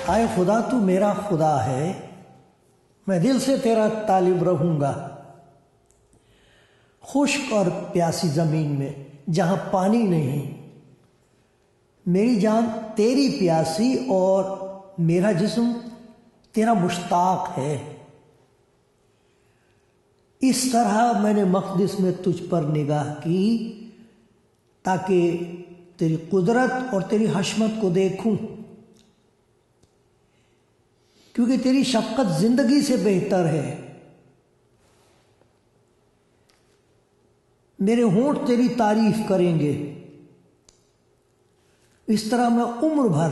आए खुदा तू मेरा खुदा है, मैं दिल से तेरा तालिब रहूंगा। खुश्क और प्यासी जमीन में जहां पानी नहीं, मेरी जान तेरी प्यासी और मेरा जिस्म तेरा मुश्ताक है। इस तरह मैंने मक़दिस में तुझ पर निगाह की ताकि तेरी कुदरत और तेरी हशमत को देखूं, क्योंकि तेरी शफ़क़त जिंदगी से बेहतर है। मेरे होंठ तेरी तारीफ करेंगे, इस तरह मैं उम्र भर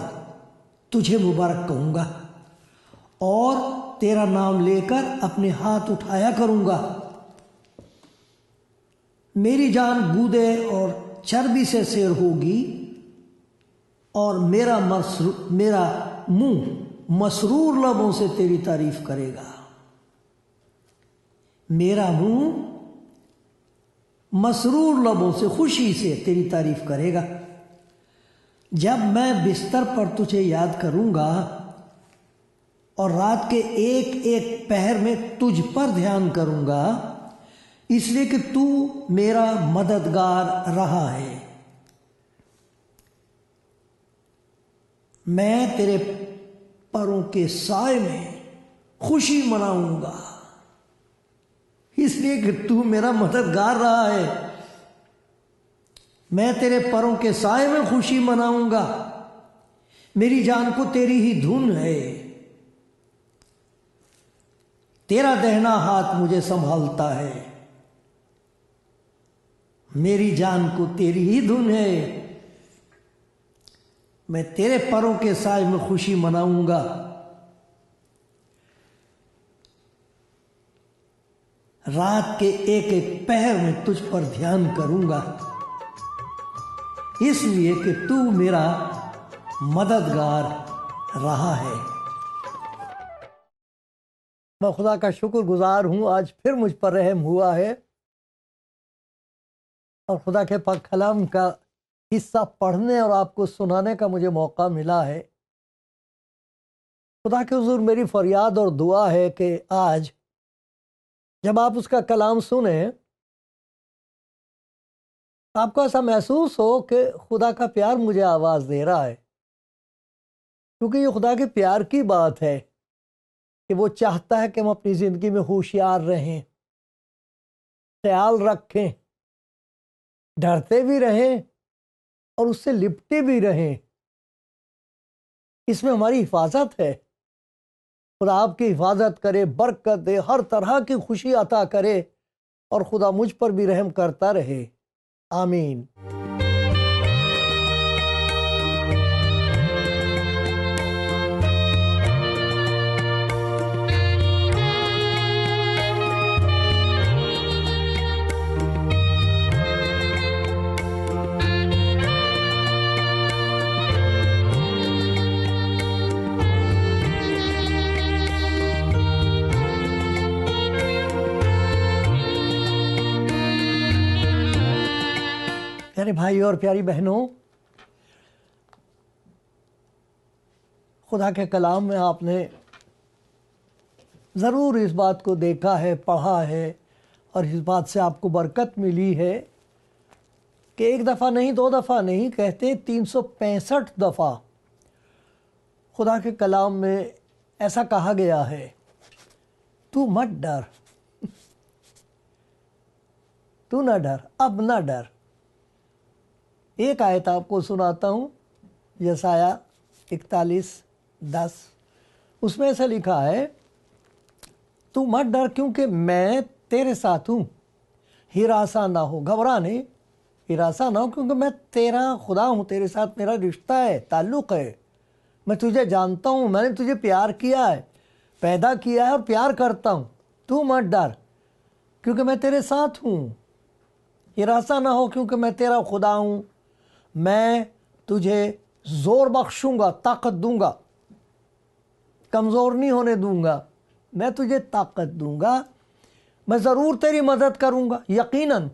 तुझे मुबारक कहूँगा और तेरा नाम लेकर अपने हाथ उठाया करूँगा। मेरी जान गूदे और चर्बी से सैर होगी और मेरा मुंह मसरूर लबों से तेरी तारीफ करेगा। मेरा मुंह मसरूर लबों से खुशी से तेरी तारीफ करेगा। जब मैं बिस्तर पर तुझे याद करूंगा और रात के एक एक पहर में तुझ पर ध्यान करूंगा, इसलिए कि तू मेरा मददगार रहा है। मैं तेरे परों के साए में खुशी मनाऊंगा, इसलिए कि तू मेरा मददगार रहा है। मैं तेरे परों के साए में खुशी मनाऊंगा, मेरी जान को तेरी ही धुन है। तेरा दाहिना हाथ मुझे संभालता है, मेरी जान को तेरी ही धुन है। मैं तेरे परों के साए में खुशी मनाऊंगा। रात के एक एक पहर में तुझ पर ध्यान करूंगा, इसलिए कि तू मेरा मददगार रहा है। मैं खुदा का शुक्रगुजार हूं, आज फिर मुझ पर रहम हुआ है और खुदा के पाक कलाम का हिस्सा पढ़ने और आपको सुनाने का मुझे मौका मिला है। खुदा के हुजूर मेरी फरियाद और दुआ है कि आज जब आप उसका कलाम सुने, आपको ऐसा महसूस हो कि खुदा का प्यार मुझे आवाज़ दे रहा है, क्योंकि ये खुदा के प्यार की बात है कि वो चाहता है कि हम अपनी ज़िंदगी में होशियार रहें, ख्याल रखें, डरते भी रहें और उससे लिपटे भी रहें। इसमें हमारी हिफाजत है। खुदा आपकी हिफाजत करे, बरकत दे, हर तरह की खुशी अता करे और खुदा मुझ पर भी रहम करता रहे। आमीन। प्यारे भाई और प्यारी बहनों, खुदा के कलाम में आपने ज़रूर इस बात को देखा है, पढ़ा है और इस बात से आपको बरकत मिली है कि एक दफ़ा नहीं, दो दफ़ा नहीं, कहते 365 दफ़ा खुदा के कलाम में ऐसा कहा गया है, तू मत डर, तू ना डर, अब ना डर। एक आयत आपको सुनाता हूँ, यशाया 41:10, उसमें ऐसा लिखा है, तू मत डर क्योंकि मैं तेरे साथ हूँ, हिरासा ना हो, घबरा नहीं, हिरासा ना हो, क्योंकि मैं तेरा खुदा हूँ, तेरे साथ मेरा रिश्ता है, ताल्लुक़ है, मैं तुझे जानता हूँ, मैंने तुझे प्यार किया है, पैदा किया है और प्यार करता हूँ। तू मत डर क्योंकि मैं तेरे साथ हूँ। हिरासा ना हो क्योंकि मैं तेरा खुदा हूँ। मैं तुझे ज़ोर बख्शूँगा, ताकत दूँगा, कमज़ोर नहीं होने दूँगा। मैं तुझे ताकत दूँगा, मैं ज़रूर तेरी मदद करूँगा यकीनन,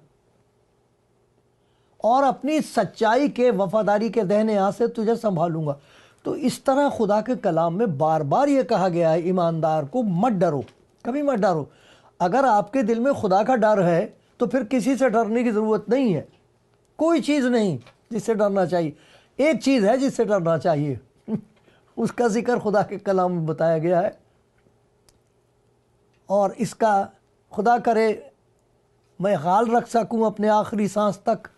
और अपनी सच्चाई के, वफादारी के दाहिने हाथ से तुझे संभालूँगा। तो इस तरह खुदा के कलाम में बार बार ये कहा गया है ईमानदार को, मत डरो, कभी मत डरो। अगर आपके दिल में खुदा का डर है तो फिर किसी से डरने की ज़रूरत नहीं है। कोई चीज़ नहीं जिससे डरना चाहिए। एक चीज़ है जिससे डरना चाहिए उसका जिक्र खुदा के कलाम में बताया गया है, और इसका खुदा करे मैं ख्याल रख सकूं अपने आखिरी सांस तक।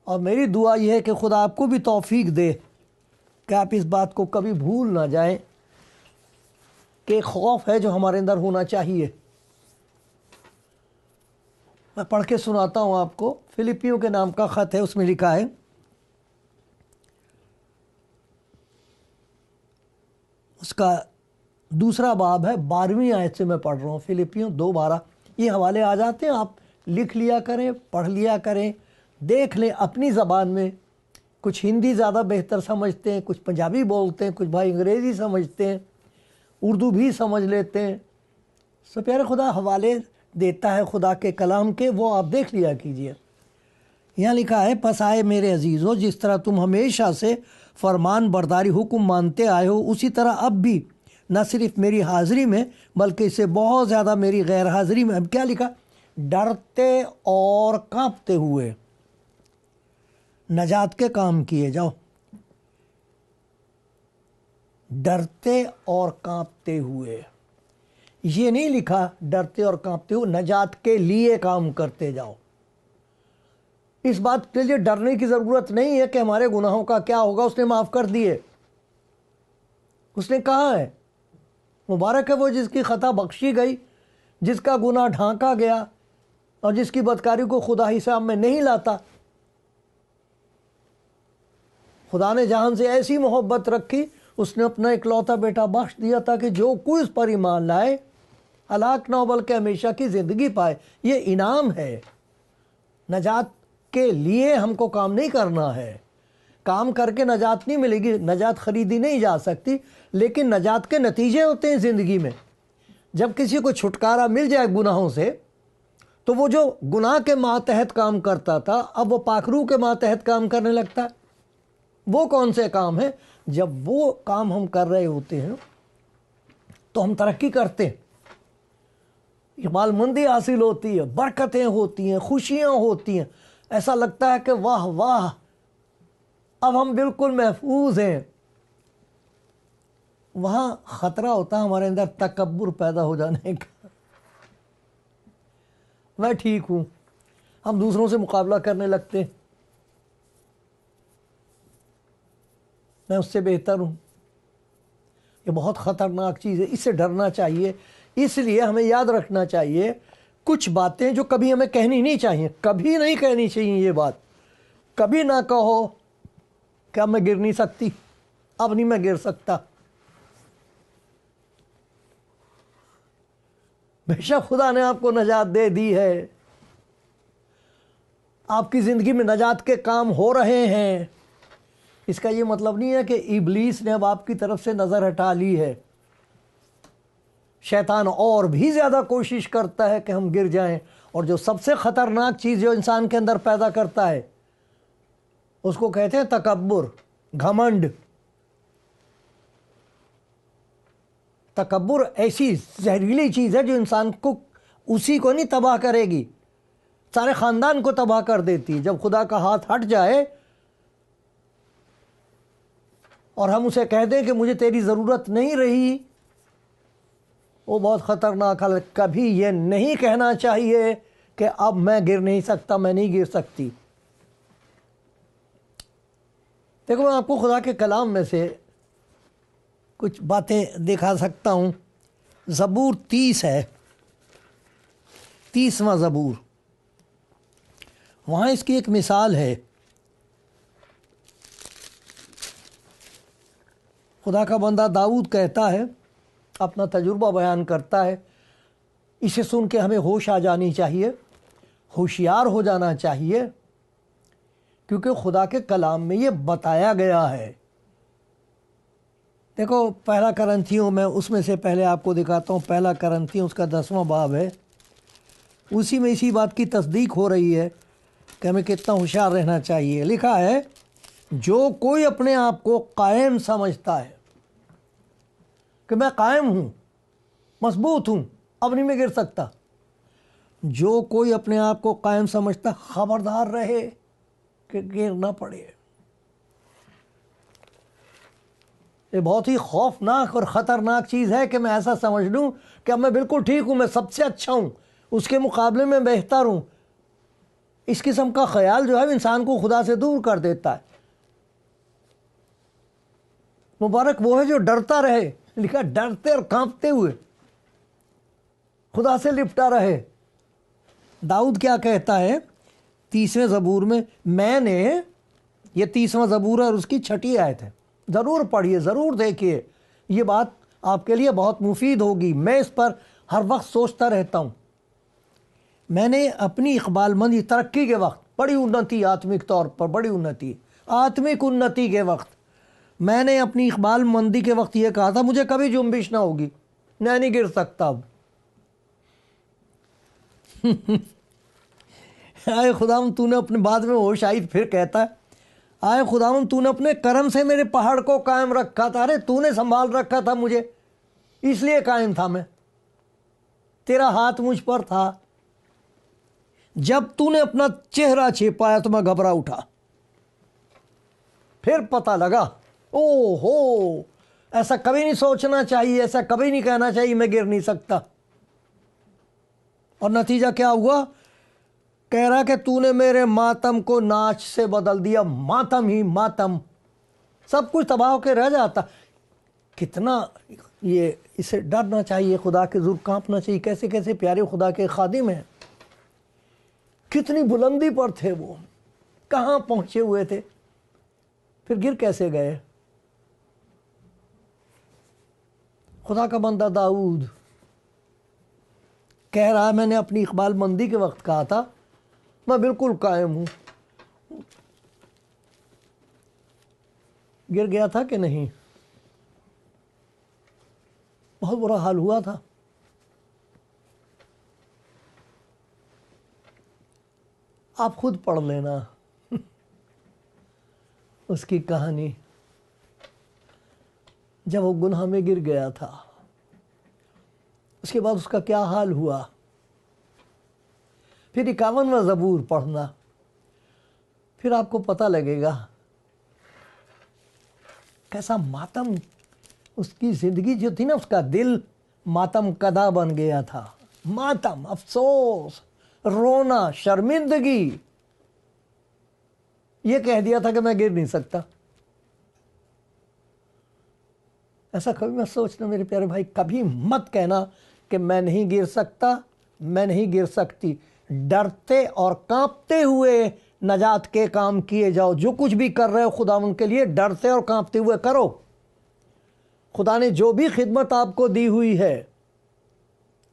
और मेरी दुआ यह है कि खुदा आपको भी तौफीक दे कि आप इस बात को कभी भूल ना जाएं कि खौफ है जो हमारे अंदर होना चाहिए। मैं पढ़ के सुनाता हूँ आपको। फिलिपियों के नाम का ख़त है, उसमें लिखा है, उसका 2 बाब है, 12वीं आयत से मैं पढ़ रहा हूँ। फिलिपियों 2:12। ये हवाले आ जाते हैं, आप लिख लिया करें, पढ़ लिया करें, देख लें अपनी ज़बान में। कुछ हिंदी ज़्यादा बेहतर समझते हैं, कुछ पंजाबी बोलते हैं, कुछ भाई अंग्रेज़ी समझते हैं, उर्दू भी समझ लेते हैं। सो प्यारे खुदा हवाले देता है खुदा के कलाम के, वो आप देख लिया कीजिए। यहाँ लिखा है, पस आए मेरे अजीज़ों, जिस तरह तुम हमेशा से फरमान बरदारी हुक्म मानते आए हो, उसी तरह अब भी न सिर्फ मेरी हाज़िरी में बल्कि इससे बहुत ज़्यादा मेरी गैर हाज़िरी में। अब क्या लिखा? डरते और कांपते हुए नजात के काम किए जाओ। डरते और कांपते हुए, ये नहीं लिखा डरते और कांपते हुए, नजात के लिए काम करते जाओ। इस बात के लिए डरने की ज़रूरत नहीं है कि हमारे गुनाहों का क्या होगा, उसने माफ़ कर दिए। उसने कहा है मुबारक है वो जिसकी ख़ता बख्शी गई, जिसका गुनाह ढांका गया और जिसकी बदकारी को खुदा हिसाब में नहीं लाता। खुदा ने जहान से ऐसी मोहब्बत रखी, उसने अपना इकलौता बेटा बख्श दिया ताकि जो कोई उस पर ईमान लाए हलाक ना हो बल्कि हमेशा की ज़िंदगी पाए। ये इनाम है। नजात के लिए हमको काम नहीं करना है। काम करके नजात नहीं मिलेगी, नजात ख़रीदी नहीं जा सकती, लेकिन नजात के नतीजे होते हैं ज़िंदगी में। जब किसी को छुटकारा मिल जाए गुनाहों से, तो वो जो गुनाह के मातहत काम करता था, अब वो पाखरू के मातहत काम करने लगता है। वो कौन से काम है? जब वो काम हम कर रहे होते हैं तो हम तरक्की करते हैं, इकबालमंदी हासिल होती है, बरकतें होती हैं, खुशियाँ होती हैं। ऐसा लगता है कि वाह वाह, अब हम बिल्कुल महफूज हैं। वहाँ ख़तरा होता है हमारे अंदर तकब्बुर पैदा हो जाने का। मैं ठीक हूँ, हम दूसरों से मुकाबला करने लगते हैं, मैं उससे बेहतर हूँ। ये बहुत ख़तरनाक चीज़ है, इससे डरना चाहिए। इसलिए हमें याद रखना चाहिए कुछ बातें जो कभी हमें कहनी नहीं चाहिए, कभी नहीं कहनी चाहिए। ये बात कभी ना कहो कि अब मैं गिर नहीं सकती, अब नहीं मैं गिर सकता। बेशक खुदा ने आपको नजात दे दी है, आपकी ज़िंदगी में नजात के काम हो रहे हैं। इसका ये मतलब नहीं है कि इब्लीस ने अब आपकी तरफ से नज़र हटा ली है। शैतान और भी ज़्यादा कोशिश करता है कि हम गिर जाएं, और जो सबसे ख़तरनाक चीज़ जो इंसान के अंदर पैदा करता है उसको कहते हैं तकब्बुर, घमंड। तकब्बुर ऐसी जहरीली चीज़ है जो इंसान को, उसी को नहीं तबाह करेगी, सारे ख़ानदान को तबाह कर देती है। जब खुदा का हाथ हट जाए और हम उसे कह दें कि मुझे तेरी ज़रूरत नहीं रही, वो बहुत ख़तरनाक है। कभी ये नहीं कहना चाहिए कि अब मैं गिर नहीं सकता, मैं नहीं गिर सकती। देखो, मैं आपको खुदा के कलाम में से कुछ बातें दिखा सकता हूँ। ज़बूर 30 है, 30वां ज़बूर, वहाँ इसकी एक मिसाल है। खुदा का बंदा दाऊद कहता है, अपना तजुर्बा बयान करता है, इसे सुन के हमें होश आ जानी चाहिए, होशियार हो जाना चाहिए, क्योंकि खुदा के कलाम में ये बताया गया है। देखो पहला करंथियों में, उसमें से पहले आपको दिखाता हूँ, पहला करंथियों उसका 10वां बाब है, उसी में इसी बात की तस्दीक हो रही है कि हमें कितना होशियार रहना चाहिए। लिखा है, जो कोई अपने आप को कायम समझता है कि मैं कायम हूँ, मजबूत हूँ, अब नहीं मैं गिर सकता, जो कोई अपने आप को कायम समझता, खबरदार रहे कि गिर ना पड़े। ये बहुत ही खौफनाक और ख़तरनाक चीज़ है कि मैं ऐसा समझ लूँ कि अब मैं बिल्कुल ठीक हूँ, मैं सबसे अच्छा हूँ, उसके मुकाबले में बेहतर हूँ। इस किस्म का ख्याल जो है इंसान को खुदा से दूर कर देता है। मुबारक वो है जो डरता रहे, लिखा डरते और कांपते हुए खुदा से लिपटा रहे। दाऊद क्या कहता है 30वें ज़बूर में, मैंने, ये 30वां ज़बूर और उसकी 6ठी आयत है, ज़रूर पढ़िए, ज़रूर देखिए, ये बात आपके लिए बहुत मुफीद होगी। मैं इस पर हर वक्त सोचता रहता हूँ। मैंने अपनी इकबालमंदी, तरक्की के वक्त, बड़ी उन्नति, आत्मिक तौर पर बड़ी उन्नति, आत्मिक उन्नति के वक्त, मैंने अपनी इकबालमंदी के वक्त ये कहा था, मुझे कभी जुम्बिश ना होगी, मैं नहीं गिर सकता अब। आए खुदाम तूने अपने, बाद में होश आई फिर कहता है, आए खुदाम तूने अपने करम से मेरे पहाड़ को कायम रखा था। अरे तूने संभाल रखा था मुझे, इसलिए कायम था मैं, तेरा हाथ मुझ पर था। जब तूने अपना चेहरा छिपाया तो मैं घबरा उठा, फिर पता लगा, ओहो, ऐसा कभी नहीं सोचना चाहिए, ऐसा कभी नहीं कहना चाहिए मैं गिर नहीं सकता। और नतीजा क्या हुआ, कह रहा कि तूने मेरे मातम को नाच से बदल दिया। मातम ही मातम, सब कुछ तबाह होकर रह जाता। कितना ये, इसे डरना चाहिए, खुदा के ज़ुर्फ़ कांपना चाहिए। कैसे कैसे प्यारे खुदा के खादिम हैं, कितनी बुलंदी पर थे वो, कहाँ पहुँचे हुए थे, फिर गिर कैसे गए। खुदा का बंदा दाऊद कह रहा है, मैंने अपनी इकबालमंदी के वक्त कहा था मैं बिल्कुल कायम हूँ। गिर गया था कि नहीं, बहुत बुरा हाल हुआ था। आप खुद पढ़ लेना उसकी कहानी, जब वो गुनाह में गिर गया था, उसके बाद उसका क्या हाल हुआ। फिर 51वां ज़बूर पढ़ना, फिर आपको पता लगेगा कैसा मातम, उसकी ज़िंदगी जो थी ना, उसका दिल मातम कदा बन गया था। मातम, अफसोस, रोना, शर्मिंदगी, ये कह दिया था कि मैं गिर नहीं सकता। ऐसा कभी मत सोचना मेरे प्यारे भाई, कभी मत कहना कि मैं नहीं गिर सकता, मैं नहीं गिर सकती। डरते और कांपते हुए नजात के काम किए जाओ। जो कुछ भी कर रहे हो खुदा उनके लिए डरते और कांपते हुए करो। खुदा ने जो भी खिदमत आपको दी हुई है,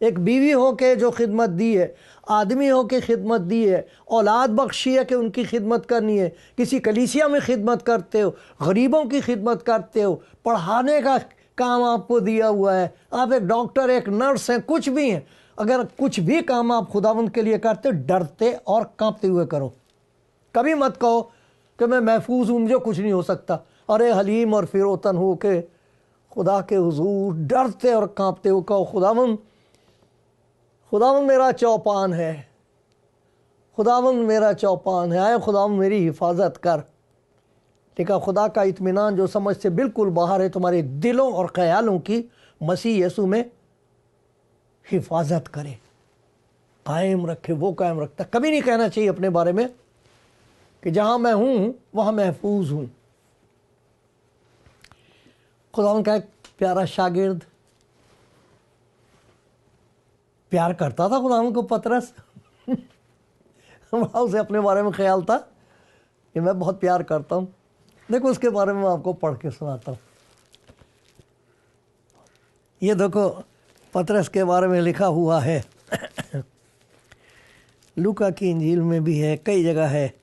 एक बीवी हो के जो खिदमत दी है, आदमी हो के खिदमत दी है, औलाद बख्शी है कि उनकी खिदमत करनी है, किसी कलीसिया में खिदमत करते हो, गरीबों की खिदमत करते हो, पढ़ाने का काम आपको दिया हुआ है, आप एक डॉक्टर, एक नर्स हैं, कुछ भी हैं, अगर कुछ भी काम आप खुदावंद के लिए करते हो, डरते और कांपते हुए करो। कभी मत कहो कि मैं महफूज हूँ, मुझे कुछ नहीं हो सकता। अरे हलीम और फिरोतन हो के खुदा के हुजूर डरते और कांपते हुए कहो, खुदावंद, खुदावंद मेरा चौपान है, खुदावंद मेरा चौपान है, आए खुदावंद मेरी हिफाजत कर। देखा, खुदा का इत्मीनान जो समझ से बिल्कुल बाहर है, तुम्हारे दिलों और ख्यालों की मसीह यीशु में हिफाजत करे, कायम रखे। वो कायम रखता। कभी नहीं कहना चाहिए अपने बारे में कि जहाँ मैं हूँ वहाँ महफूज हूँ। खुदावंद का एक प्यारा शागिर्द प्यार करता था खुदावंद को, पतरस। उसे अपने बारे में ख्याल था कि मैं बहुत प्यार करता हूँ। देखो उसके बारे में मैं आपको पढ़ के सुनाता हूँ। ये देखो पतरस के बारे में लिखा हुआ है लूका की इंजील में भी है, कई जगह है,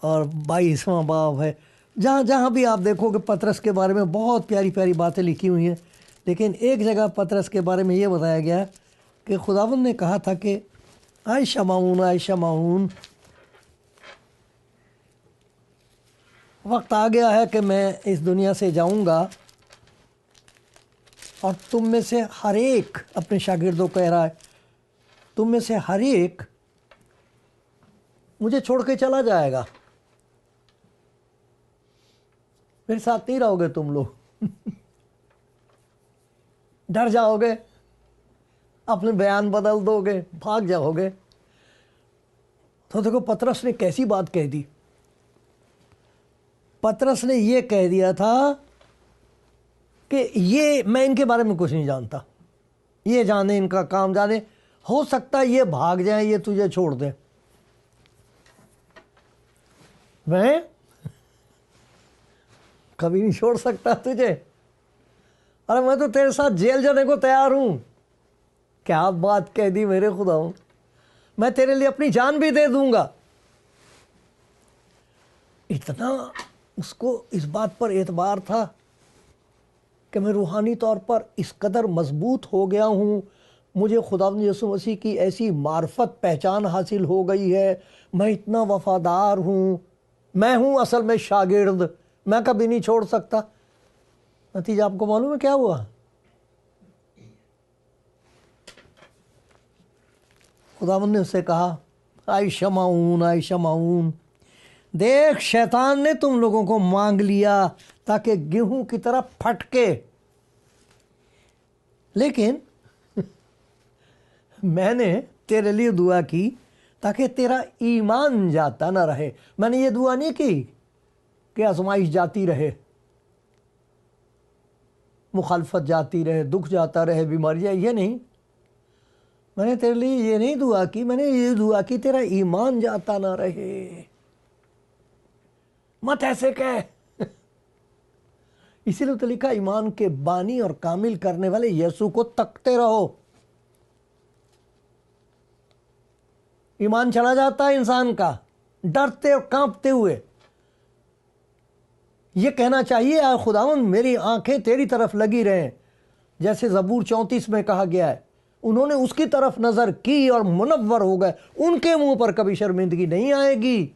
और 22वां बाब है। जहाँ जहाँ भी आप देखोगे पतरस के बारे में बहुत प्यारी प्यारी बातें लिखी हुई हैं। लेकिन एक जगह पतरस के बारे में ये बताया गया है कि खुदावंद ने कहा था कि आय शमाऊन, वक्त आ गया है कि मैं इस दुनिया से जाऊंगा और तुम में से हर एक, अपने शागिर्दों को कह रहा है, तुम में से हर एक मुझे छोड़ के चला जाएगा, मेरे साथ नहीं रहोगे तुम लोग डर जाओगे, अपने बयान बदल दोगे, भाग जाओगे। तो देखो पतरस ने कैसी बात कह दी। पतरस ने ये कह दिया था कि ये मैं इनके बारे में कुछ नहीं जानता, ये जाने, इनका काम जाने, हो सकता है ये भाग जाए, ये तुझे छोड़ दे, मैं कभी नहीं छोड़ सकता तुझे। अरे मैं तो तेरे साथ जेल जाने को तैयार हूं। क्या बात कह दी मेरे खुदा, मैं तेरे लिए अपनी जान भी दे दूंगा। इतना उसको इस बात पर एतबार था कि मैं रूहानी तौर पर इस कदर मजबूत हो गया हूँ, मुझे खुदावंद यीशु मसीह की ऐसी मार्फत पहचान हासिल हो गई है, मैं इतना वफादार हूँ, मैं हूँ असल में शागिर्द, मैं कभी नहीं छोड़ सकता। नतीजा आपको मालूम है क्या हुआ? खुदावंद ने उससे कहा, आई शमाऊन, देख शैतान ने तुम लोगों को मांग लिया ताकि गेहूं की तरह फटके, लेकिन मैंने तेरे लिए दुआ की ताकि तेरा ईमान जाता ना रहे। मैंने ये दुआ नहीं की कि आजमाइश जाती रहे, मुखालफत जाती रहे, दुख जाता रहे, बीमारियाँ, ये नहीं। मैंने तेरे लिए ये नहीं दुआ की, मैंने ये दुआ की तेरा ईमान जाता ना रहे। मत ऐसे कह इसीलिए तो लिखा, ईमान के बानी और कामिल करने वाले यीशु को तकते रहो। ईमान चला जाता है इंसान का डरते और कांपते हुए। ये कहना चाहिए, आ खुदावंद मेरी आंखें तेरी तरफ लगी रहें, जैसे ज़बूर 34 में कहा गया है। उन्होंने उसकी तरफ नज़र की और मुनव्वर हो गए, उनके मुंह पर कभी शर्मिंदगी नहीं आएगी।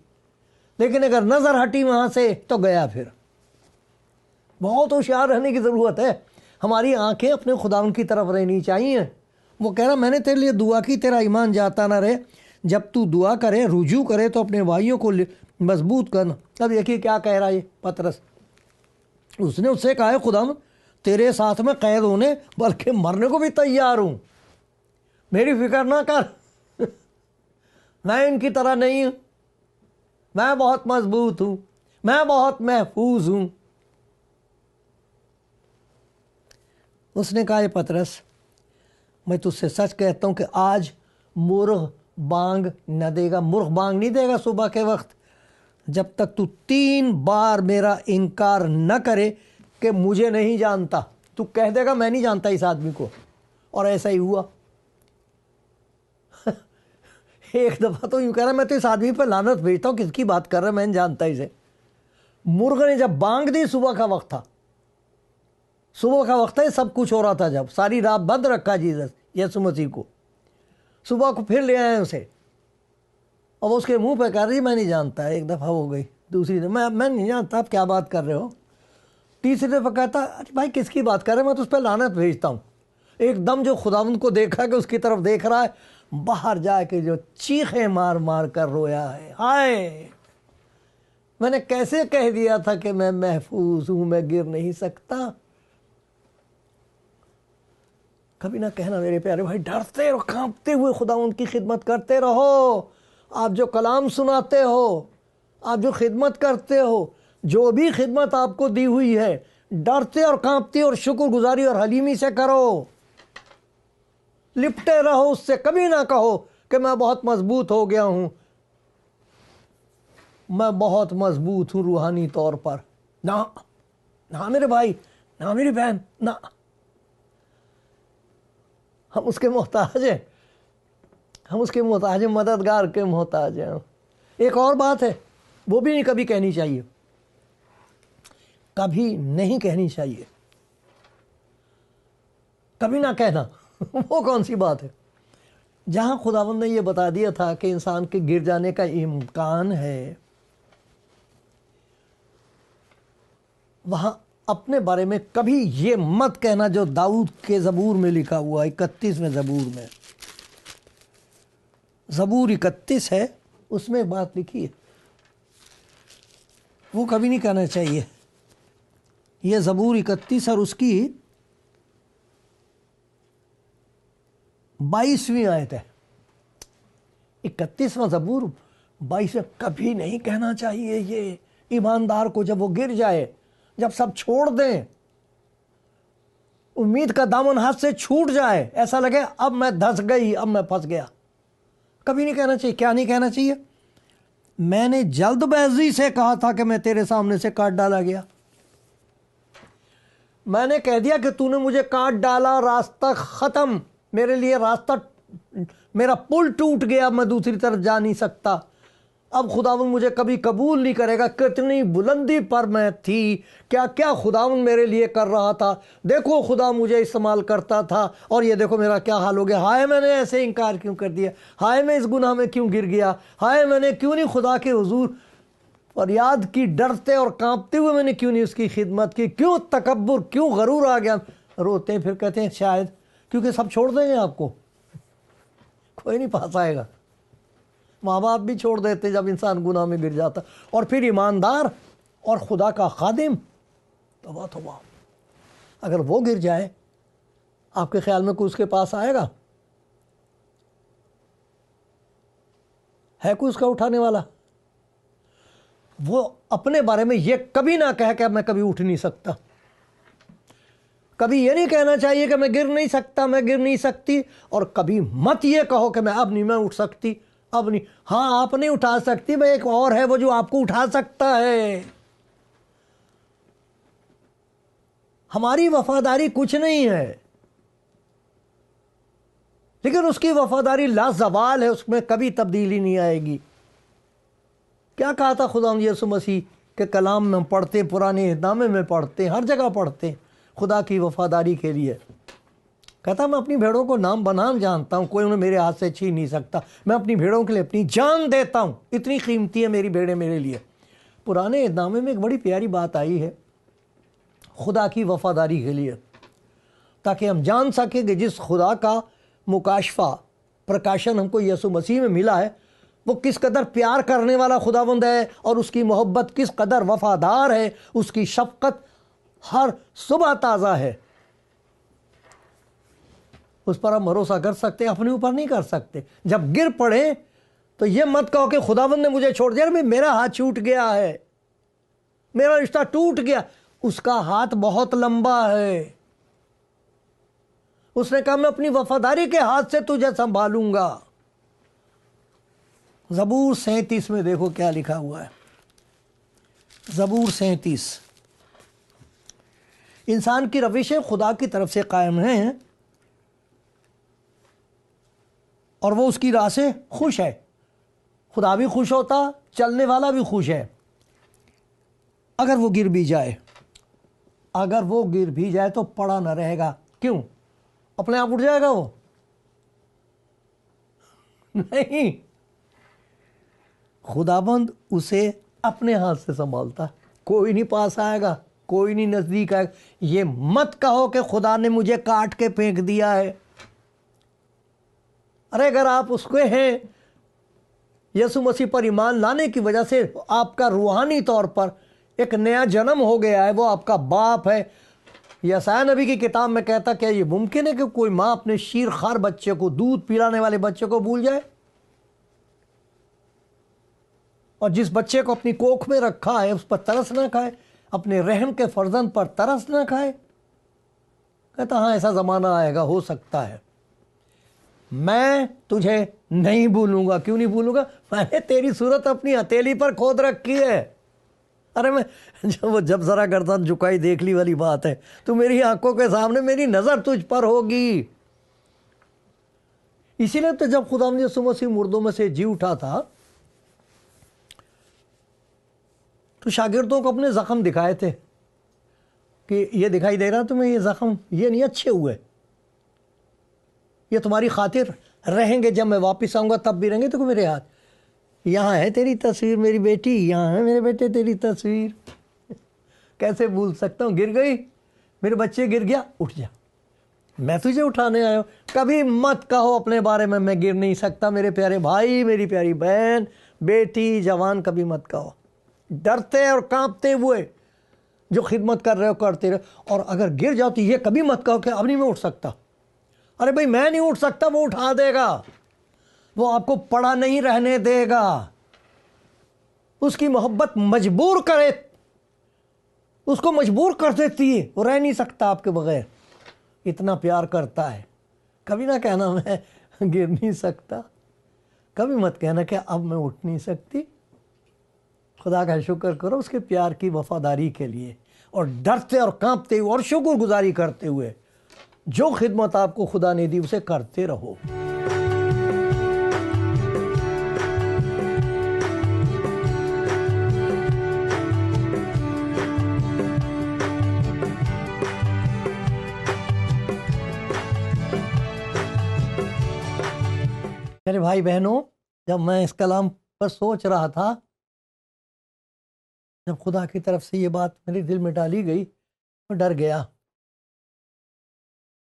लेकिन अगर नज़र हटी वहाँ से तो गया। फिर बहुत होशियार रहने की ज़रूरत है। हमारी आंखें अपने खुदावंद की तरफ रहनी चाहिए। वो कह रहा, मैंने तेरे लिए दुआ की तेरा ईमान जाता ना रहे। जब तू दुआ करे, रुजू करे, तो अपने भाइयों को मजबूत करना। अब देखिए क्या कह रहा है पतरस। उसने उससे कहा है, खुदावंद तेरे साथ में कैद होने बल्कि मरने को भी तैयार हूँ, मेरी फिक्र ना कर मैं इनकी तरह नहीं हूँ, मैं बहुत मजबूत हूँ, मैं बहुत महफूज हूँ। उसने कहा, पतरस मैं तुझसे सच कहता हूँ कि आज मुर्ग बांग न देगा, मुर्ग बांग नहीं देगा सुबह के वक्त, जब तक तू 3 बार मेरा इनकार न करे कि मुझे नहीं जानता। तू कह देगा मैं नहीं जानता इस आदमी को। और ऐसा ही हुआ। एक दफ़ा तो यूँ कह रहा, मैं तो इस आदमी पर लानत भेजता हूँ, किसकी बात कर रहा है, मैं नहीं जानता इसे। मुर्ग ने जब बांग दी, सुबह का वक्त था, सुबह का वक्त है, सब कुछ हो रहा था, जब सारी रात बंद रखा जीसस यीशु मसीह को, सुबह को फिर ले आए उसे, और उसके मुंह पे कह रही मैं नहीं जानता। एक दफ़ा हो गई, दूसरी दफ़ा मैं नहीं जानता, आप क्या बात कर रहे हो। तीसरी दफ़ा कहता, अरे भाई किसकी बात कर रहे, मैं तो उस पर लानत भेजता हूँ। एकदम जो खुदावंद को देखा कि उसकी तरफ देख रहा है, बाहर जाके जो चीखें मार मार कर रोया है, हाय मैंने कैसे कह दिया था कि मैं महफूज हूँ, मैं गिर नहीं सकता। कभी ना कहना मेरे प्यारे भाई, डरते और कांपते हुए खुदावंद की खिदमत करते रहो। आप जो कलाम सुनाते हो, आप जो खिदमत करते हो, जो भी खिदमत आपको दी हुई है, डरते और कांपते और शुक्रगुजारी और हलीमी से करो, लिपटे रहो उससे। कभी ना कहो कि मैं बहुत मजबूत हो गया हूं, मैं बहुत मजबूत हूं रूहानी तौर पर। ना ना मेरे भाई, ना मेरी बहन, ना। हम उसके मोहताज हैं, हम उसके मोहताज हैं, मददगार के मोहताज हैं। एक और बात है, वो भी नहीं कभी कहनी चाहिए, कभी नहीं कहनी चाहिए, कभी ना कहना। वो कौन सी बात है? जहां खुदावंद ने ये बता दिया था कि इंसान के गिर जाने का इम्कान है, वहां अपने बारे में कभी ये मत कहना जो दाऊद के ज़बूर में लिखा हुआ है, 31वें ज़बूर में, ज़बूर 31 है, उसमें बात लिखी है, वो कभी नहीं कहना चाहिए। ये ज़बूर 31 और उसकी 22वीं आयत है, 31वां ज़बूर 22 कभी नहीं कहना चाहिए ये ईमानदार को, जब वो गिर जाए, जब सब छोड़ दें, उम्मीद का दामन हाथ से छूट जाए, ऐसा लगे अब मैं धंस गई, अब मैं फंस गया, कभी नहीं कहना चाहिए। क्या नहीं कहना चाहिए? मैंने जल्दबाजी से कहा था कि मैं तेरे सामने से काट डाला गया, मैंने कह दिया कि तूने मुझे काट डाला, रास्ता खत्म, मेरे लिए रास्ता, मेरा पुल टूट गया, मैं दूसरी तरफ जा नहीं सकता, अब खुदावंद मुझे कभी कबूल नहीं करेगा। कितनी बुलंदी पर मैं थी, क्या क्या खुदावंद मेरे लिए कर रहा था, देखो खुदा मुझे इस्तेमाल करता था और ये देखो मेरा क्या हाल हो गया। हाय मैंने ऐसे इनकार क्यों कर दिया, हाय मैं इस गुनाह में क्यों गिर गया, हाय मैंने क्यों नहीं खुदा के हुजूर फरियाद की, डरते और कांपते हुए मैंने क्यों नहीं उसकी खिदमत की, क्यों तकब्बुर, क्यों गरूर आ गया। रोते हैं, फिर कहते हैं शायद क्योंकि सब छोड़ देंगे आपको, कोई नहीं पास आएगा। माँ बाप भी छोड़ देते जब इंसान गुनाह में गिर जाता, और फिर ईमानदार और खुदा का खादिम, तौबा तौबा, अगर वो गिर जाए, आपके ख्याल में कोई उसके पास आएगा? है कोई उसका उठाने वाला? वो अपने बारे में ये कभी ना कहे कि मैं कभी उठ नहीं सकता, कभी ये नहीं कहना चाहिए कि मैं गिर नहीं सकता, मैं गिर नहीं सकती, और कभी मत ये कहो कि मैं अब नहीं, मैं उठ सकती, अब नहीं। हाँ, आप नहीं उठा सकती, मैं एक और है वो जो आपको उठा सकता है। हमारी वफादारी कुछ नहीं है, लेकिन उसकी वफादारी लाजवाल है, उसमें कभी तब्दीली नहीं आएगी। क्या कहा था खुदा यीशु मसीह के कलाम में पढ़ते, पुराने नामे में पढ़ते, हर जगह पढ़ते खुदा की वफादारी के लिए। कहता मैं अपनी भेड़ों को नाम बनाम जानता हूँ, कोई उन्हें मेरे हाथ से छीन नहीं सकता, मैं अपनी भेड़ों के लिए अपनी जान देता हूँ, इतनी कीमती है मेरी भेड़ें मेरे लिए। पुराने नामे में एक बड़ी प्यारी बात आई है खुदा की वफादारी के लिए, ताकि हम जान सकें कि जिस खुदा का मुकाशफा, प्रकाशन हमको यीशु मसीह में मिला है, वो किस कदर प्यार करने वाला खुदावंद है और उसकी मोहब्बत किस कदर वफादार है, उसकी शफकत हर सुबह ताज़ा है। उस पर हम भरोसा कर सकते हैं, अपने ऊपर नहीं कर सकते। जब गिर पड़े तो ये मत कहो कि खुदावंद ने मुझे छोड़ दिया, मेरा हाथ छूट गया है, मेरा रिश्ता टूट गया। उसका हाथ बहुत लंबा है, उसने कहा मैं अपनी वफादारी के हाथ से तुझे संभालूंगा। ज़बूर 37 में देखो क्या लिखा हुआ है। ज़बूर 37, इंसान की रविशें खुदा की तरफ से कायम हैं और वो उसकी राह से खुश है। खुदा भी खुश होता, चलने वाला भी खुश है। अगर वो गिर भी जाए, अगर वो गिर भी जाए तो पड़ा न रहेगा। क्यों? अपने आप उठ जाएगा वो? नहीं, खुदाबंद उसे अपने हाथ से संभालता। कोई नहीं पास आएगा, कोई नहीं नजदीक आएगा। ये मत कहो कि खुदा ने मुझे काट के फेंक दिया है। अरे अगर आप उसके हैं, यीशु मसीह पर ईमान लाने की वजह से आपका रूहानी तौर पर एक नया जन्म हो गया है, वो आपका बाप है। यसाया नबी की किताब में कहता क्या ये मुमकिन है कि कोई माँ अपने शीर खार बच्चे को, दूध पिलाने वाले बच्चे को भूल जाए? और जिस बच्चे को अपनी कोख में रखा है उस पर तरस ना खाए, अपने रहम के फर्जंद पर तरस ना खाए? कहता हाँ ऐसा ज़माना आएगा, हो सकता है। मैं तुझे नहीं भूलूंगा। क्यों नहीं भूलूंगा? मैंने तेरी सूरत अपनी हथेली पर खोद रखी है। अरे मैं जब ज़रा गर्दन झुकाई देख ली वाली बात है। तू मेरी आंखों के सामने, मेरी नज़र तुझ पर होगी। इसीलिए तो जब खुदा यीशु मसीह मुर्दों में से जी उठा था तो शागिर्दों को अपने ज़ख्म दिखाए थे कि ये दिखाई दे रहा तुम्हें, ये ज़ख्म ये नहीं अच्छे हुए, ये तुम्हारी खातिर रहेंगे, जब मैं वापस आऊँगा तब भी रहेंगे। तो मेरे हाथ यहाँ है तेरी तस्वीर मेरी बेटी, यहाँ है मेरे बेटे तेरी तस्वीर। कैसे भूल सकता हूँ, गिर गई मेरे बच्चे, गिर गया, उठ जा, मैं तुझे उठाने आया हूँ। कभी मत कहो अपने बारे में मैं गिर नहीं सकता। मेरे प्यारे भाई, मेरी प्यारी बहन, बेटी, जवान, कभी मत कहो। डरते और कांपते हुए जो खिदमत कर रहे हो करते रहो। और अगर गिर जाओ तो ये कभी मत कहो कि अब नहीं मैं उठ सकता। अरे भाई मैं नहीं उठ सकता, वो उठा देगा, वो आपको पड़ा नहीं रहने देगा। उसकी मोहब्बत मजबूर करे, उसको मजबूर कर देती है, वो रह नहीं सकता आपके बगैर, इतना प्यार करता है। कभी ना कहना मैं गिर नहीं सकता, कभी मत कहना कि अब मैं उठ नहीं सकती। खुदा का शुक्र करो उसके प्यार की वफादारी के लिए, और डरते और कांपते हुए और शुक्रगुजारी करते हुए जो खिदमत आपको खुदा ने दी उसे करते रहो। मेरे भाई बहनों, जब मैं इस कलाम पर सोच रहा था, जब खुदा की तरफ से ये बात मेरे दिल में डाली गई, मैं डर गया।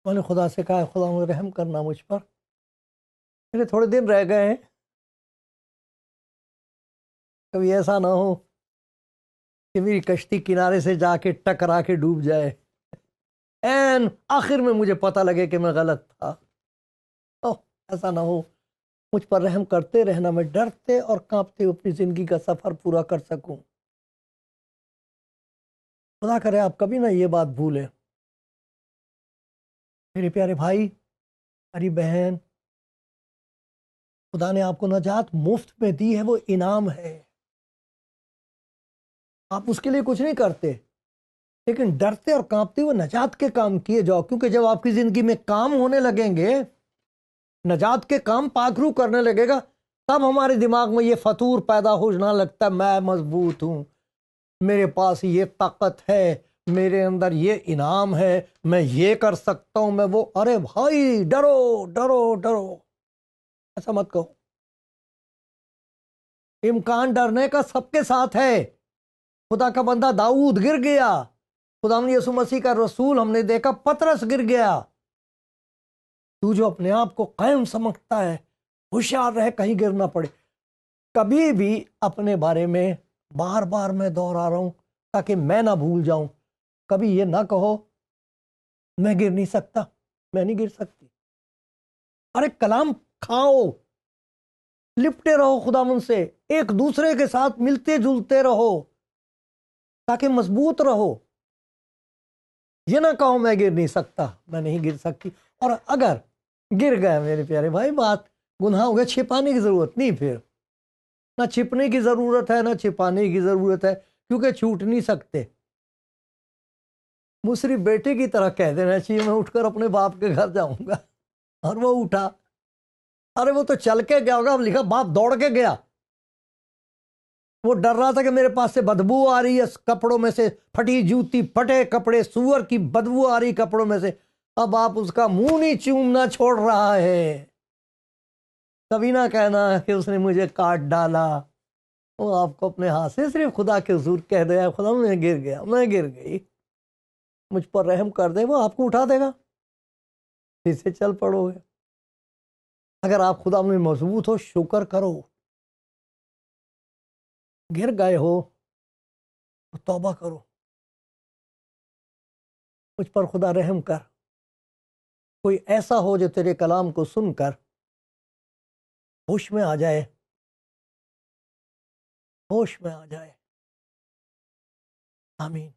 मैंने खुदा से कहा, खुदा मुझे रहम करना मुझ पर, मेरे थोड़े दिन रह गए हैं, कभी ऐसा ना हो कि मेरी कश्ती किनारे से जाके टकरा के डूब जाए, एन आखिर में मुझे पता लगे कि मैं गलत था। ओह, ऐसा ना हो, मुझ पर रहम करते रहना, मैं डरते और कांपते हुए अपनी ज़िंदगी का सफ़र पूरा कर सकूं। खुदा करे आप कभी ना ये बात भूलें। मेरे प्यारे भाई, मेरी बहन, खुदा ने आपको नजात मुफ्त में दी है, वो इनाम है। आप उसके लिए कुछ नहीं करते, लेकिन डरते और कांपते हुए नजात के काम किए जाओ, क्योंकि जब आपकी ज़िंदगी में काम होने लगेंगे, नजात के काम पाखरू करने लगेगा, तब हमारे दिमाग में ये फतूर पैदा होना लगता है, मैं मजबूत हूं, मेरे पास ये ताकत है, मेरे अंदर ये इनाम है, मैं ये कर सकता हूं, मैं वो। अरे भाई, डरो डरो डरो, ऐसा मत कहो। इम्कान डरने का सबके साथ है। खुदा का बंदा दाऊद गिर गया, खुदा यीशु मसीह का रसूल हमने देखा पतरस गिर गया। तू जो अपने आप को कायम समझता है, होशियार रहे कहीं गिर ना पड़े। कभी भी अपने बारे में बार बार मैं दोहरा रहा हूं ताकि मैं ना भूल जाऊं, कभी ये ना कहो मैं गिर नहीं सकता, मैं नहीं गिर सकती। अरे कलाम खाओ, लिपटे रहो खुदावंद से, एक दूसरे के साथ मिलते जुलते रहो ताकि मजबूत रहो। ये ना कहो मैं गिर नहीं सकता, मैं नहीं गिर सकती। और अगर गिर गया मेरे प्यारे भाई, बात गुनाह हो गया, छिपाने की जरूरत नहीं, फिर ना छिपने की जरूरत है ना छिपाने की जरूरत है, क्योंकि छूट नहीं सकते। मुझे बेटे की तरह कह देना चाहिए, मैं उठकर अपने बाप के घर जाऊंगा। और वो उठा, अरे वो तो चल के गया होगा, अब लिखा बाप दौड़ के गया। वो डर रहा था कि मेरे पास से बदबू आ रही है कपड़ों में से, फटी जूती, फटे कपड़े, सुअर की बदबू आ रही कपड़ों में से। अब आप उसका मुंह नहीं चूमना छोड़ रहा है। कभी ना कहना कि उसने मुझे काट डाला। वो आपको अपने हाथ से सिर्फ खुदा के हुजूर कह दे, खुदा मैं गिर गया, मैं गिर गई, मुझ पर रहम कर दे, वो आपको उठा देगा, फिर से चल पड़ोगे। अगर आप खुदा में मजबूत हो, शुक्र करो। गिर गए हो तो तौबा करो, मुझ पर खुदा रहम कर। कोई ऐसा हो जो तेरे कलाम को सुनकर होश में आ जाए, होश में आ जाए। आमीन।